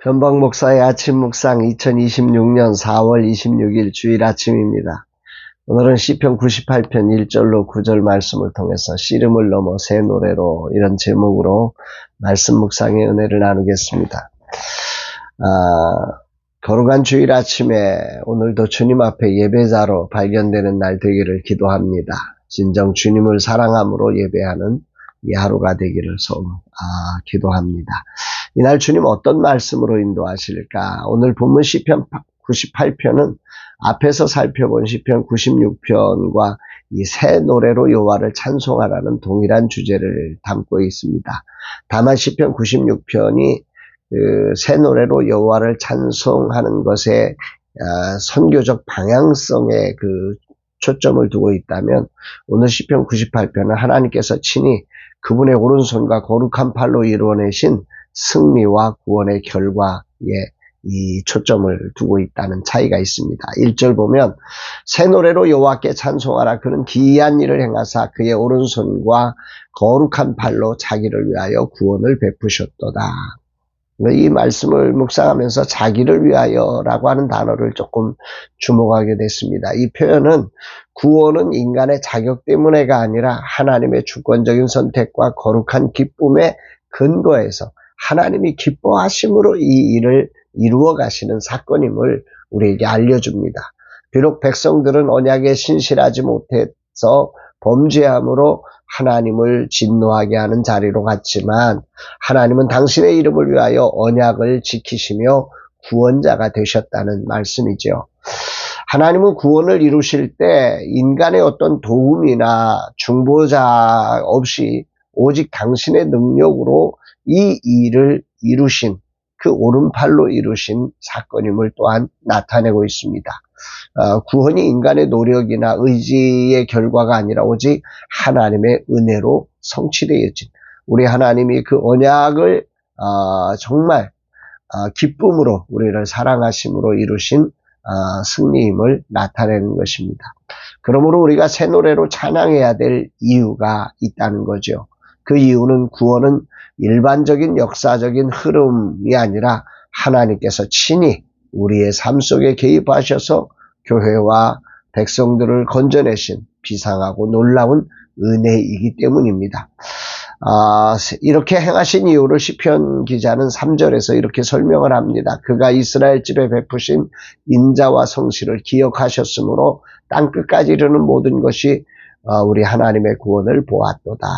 건방 목사의 아침 묵상 2026년 4월 26일 주일 아침입니다. 오늘은 시편 98편 1절로 9절 말씀을 통해서 씨름을 넘어 새 노래로 이런 제목으로 말씀 묵상의 은혜를 나누겠습니다. 거룩한 주일 아침에 오늘도 주님 앞에 예배자로 발견되는 날 되기를 기도합니다. 진정 주님을 사랑함으로 예배하는 이 하루가 되기를 기도합니다. 이날 주님 어떤 말씀으로 인도하실까? 오늘 본문 시편 98편은 앞에서 살펴본 시편 96편과 이 새 노래로 여호와를 찬송하라는 동일한 주제를 담고 있습니다. 다만 시편 96편이 새 노래로 여호와를 찬송하는 것에 선교적 방향성에 초점을 두고 있다면 오늘 시편 98편은 하나님께서 친히 그분의 오른손과 거룩한 팔로 이루어내신 승리와 구원의 결과에 이 초점을 두고 있다는 차이가 있습니다. 1절 보면 새 노래로 여호와께 찬송하라. 그는 기이한 일을 행하사 그의 오른손과 거룩한 팔로 자기를 위하여 구원을 베푸셨도다. 이 말씀을 묵상하면서 자기를 위하여라고 하는 단어를 조금 주목하게 됐습니다. 이 표현은 구원은 인간의 자격 때문에가 아니라 하나님의 주권적인 선택과 거룩한 기쁨의 근거에서 하나님이 기뻐하심으로 이 일을 이루어 가시는 사건임을 우리에게 알려줍니다. 비록 백성들은 언약에 신실하지 못해서 범죄함으로 하나님을 진노하게 하는 자리로 갔지만 하나님은 당신의 이름을 위하여 언약을 지키시며 구원자가 되셨다는 말씀이죠. 하나님은 구원을 이루실 때 인간의 어떤 도움이나 중보자 없이 오직 당신의 능력으로 이 일을 이루신 그 오른팔로 이루신 사건임을 또한 나타내고 있습니다. 구원이 인간의 노력이나 의지의 결과가 아니라 오직 하나님의 은혜로 성취되어진 우리 하나님이 그 언약을 정말 기쁨으로 우리를 사랑하심으로 이루신 승리임을 나타내는 것입니다. 그러므로 우리가 새 노래로 찬양해야 될 이유가 있다는 거죠. 그 이유는 구원은 일반적인 역사적인 흐름이 아니라 하나님께서 친히 우리의 삶 속에 개입하셔서 교회와 백성들을 건져내신 비상하고 놀라운 은혜이기 때문입니다. 이렇게 행하신 이유를 시편 기자는 3절에서 이렇게 설명을 합니다. 그가 이스라엘 집에 베푸신 인자와 성실을 기억하셨으므로 땅끝까지 이르는 모든 것이 우리 하나님의 구원을 보았도다.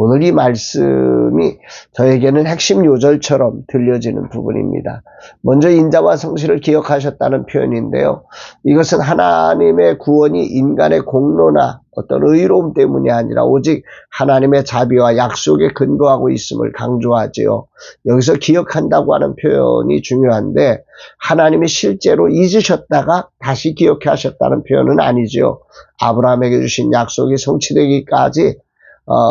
오늘 이 말씀이 저에게는 핵심 요절처럼 들려지는 부분입니다. 먼저 인자와 성실을 기억하셨다는 표현인데요. 이것은 하나님의 구원이 인간의 공로나 어떤 의로움 때문이 아니라 오직 하나님의 자비와 약속에 근거하고 있음을 강조하지요. 여기서 기억한다고 하는 표현이 중요한데 하나님이 실제로 잊으셨다가 다시 기억해 하셨다는 표현은 아니죠. 아브라함에게 주신 약속이 성취되기까지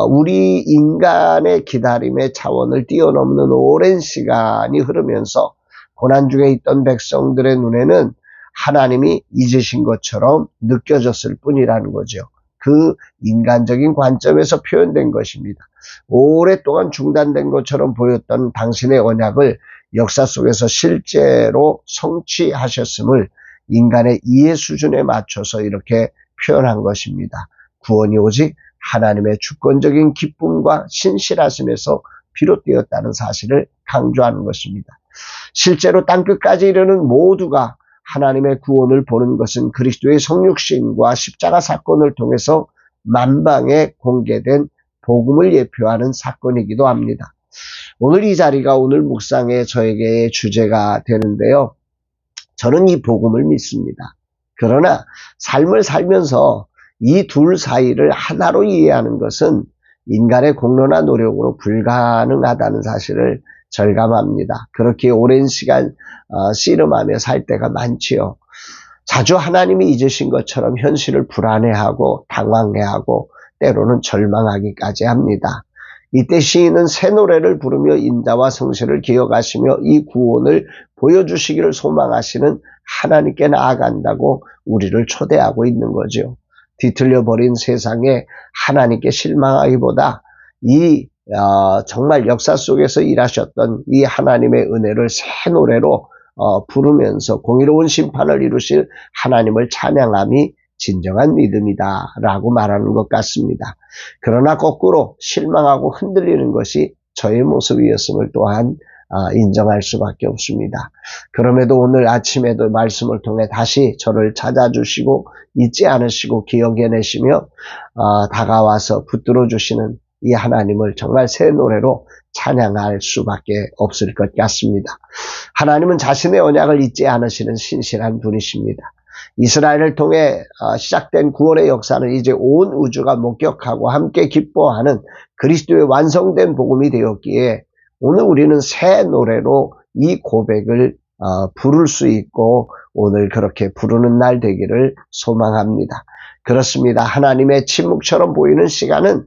우리 인간의 기다림의 차원을 뛰어넘는 오랜 시간이 흐르면서 고난 중에 있던 백성들의 눈에는 하나님이 잊으신 것처럼 느껴졌을 뿐이라는 거죠. 그 인간적인 관점에서 표현된 것입니다. 오랫동안 중단된 것처럼 보였던 당신의 언약을 역사 속에서 실제로 성취하셨음을 인간의 이해 수준에 맞춰서 이렇게 표현한 것입니다. 구원이 오직 하나님의 주권적인 기쁨과 신실하심에서 비롯되었다는 사실을 강조하는 것입니다. 실제로 땅끝까지 이르는 모두가 하나님의 구원을 보는 것은 그리스도의 성육신과 십자가 사건을 통해서 만방에 공개된 복음을 예표하는 사건이기도 합니다. 오늘 이 자리가 오늘 묵상의 저에게의 주제가 되는데요. 저는 이 복음을 믿습니다. 그러나 삶을 살면서 이 둘 사이를 하나로 이해하는 것은 인간의 공로나 노력으로 불가능하다는 사실을 절감합니다. 그렇게 오랜 시간 씨름하며 살 때가 많지요. 자주 하나님이 잊으신 것처럼 현실을 불안해하고 당황해하고 때로는 절망하기까지 합니다. 이때 시인은 새 노래를 부르며 인자와 성실을 기억하시며 이 구원을 보여주시기를 소망하시는 하나님께 나아간다고 우리를 초대하고 있는 거죠. 뒤틀려버린 세상에 하나님께 실망하기보다 이 정말 역사 속에서 일하셨던 이 하나님의 은혜를 새 노래로 부르면서 공의로운 심판을 이루실 하나님을 찬양함이 진정한 믿음이다 라고 말하는 것 같습니다. 그러나 거꾸로 실망하고 흔들리는 것이 저의 모습이었음을 또한 인정할 수밖에 없습니다. 그럼에도 오늘 아침에도 말씀을 통해 다시 저를 찾아주시고 잊지 않으시고 기억해내시며 다가와서 붙들어 주시는 이 하나님을 정말 새 노래로 찬양할 수밖에 없을 것 같습니다. 하나님은 자신의 언약을 잊지 않으시는 신실한 분이십니다. 이스라엘을 통해 시작된 구원의 역사는 이제 온 우주가 목격하고 함께 기뻐하는 그리스도의 완성된 복음이 되었기에 오늘 우리는 새 노래로 이 고백을 부를 수 있고 오늘 그렇게 부르는 날 되기를 소망합니다. 그렇습니다. 하나님의 침묵처럼 보이는 시간은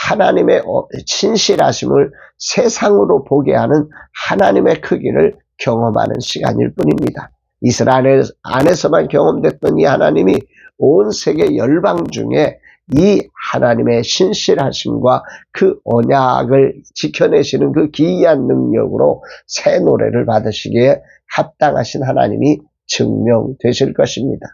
하나님의 신실하심을 세상으로 보게 하는 하나님의 크기를 경험하는 시간일 뿐입니다. 이스라엘 안에서만 경험됐던 이 하나님이 온 세계 열방 중에 이 하나님의 신실하심과 그 언약을 지켜내시는 그 기이한 능력으로 새 노래를 받으시기에 합당하신 하나님이 증명되실 것입니다.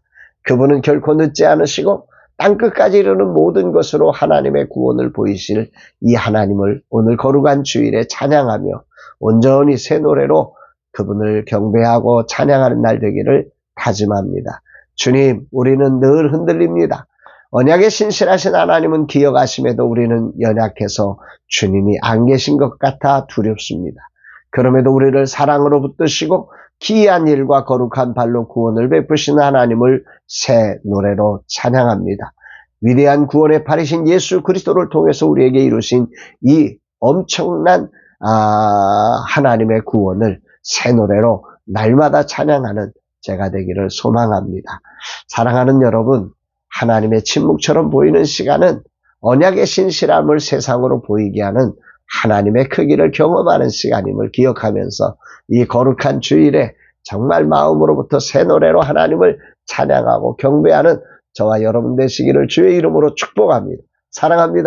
그분은 결코 늦지 않으시고 땅끝까지 이르는 모든 것으로 하나님의 구원을 보이실 이 하나님을 오늘 거룩한 주일에 찬양하며 온전히 새 노래로 그분을 경배하고 찬양하는 날 되기를 다짐합니다. 주님, 우리는 늘 흔들립니다. 언약에 신실하신 하나님은 기억하심에도 우리는 연약해서 주님이 안 계신 것 같아 두렵습니다. 그럼에도 우리를 사랑으로 붙드시고 기이한 일과 거룩한 발로 구원을 베푸신 하나님을 새 노래로 찬양합니다. 위대한 구원의 팔이신 예수 그리스도를 통해서 우리에게 이루신 이 엄청난 하나님의 구원을 새 노래로 날마다 찬양하는 제가 되기를 소망합니다. 사랑하는 여러분, 하나님의 침묵처럼 보이는 시간은 언약의 신실함을 세상으로 보이게 하는 하나님의 크기를 경험하는 시간임을 기억하면서 이 거룩한 주일에 정말 마음으로부터 새 노래로 하나님을 찬양하고 경배하는 저와 여러분 되시기를 주의 이름으로 축복합니다. 사랑합니다.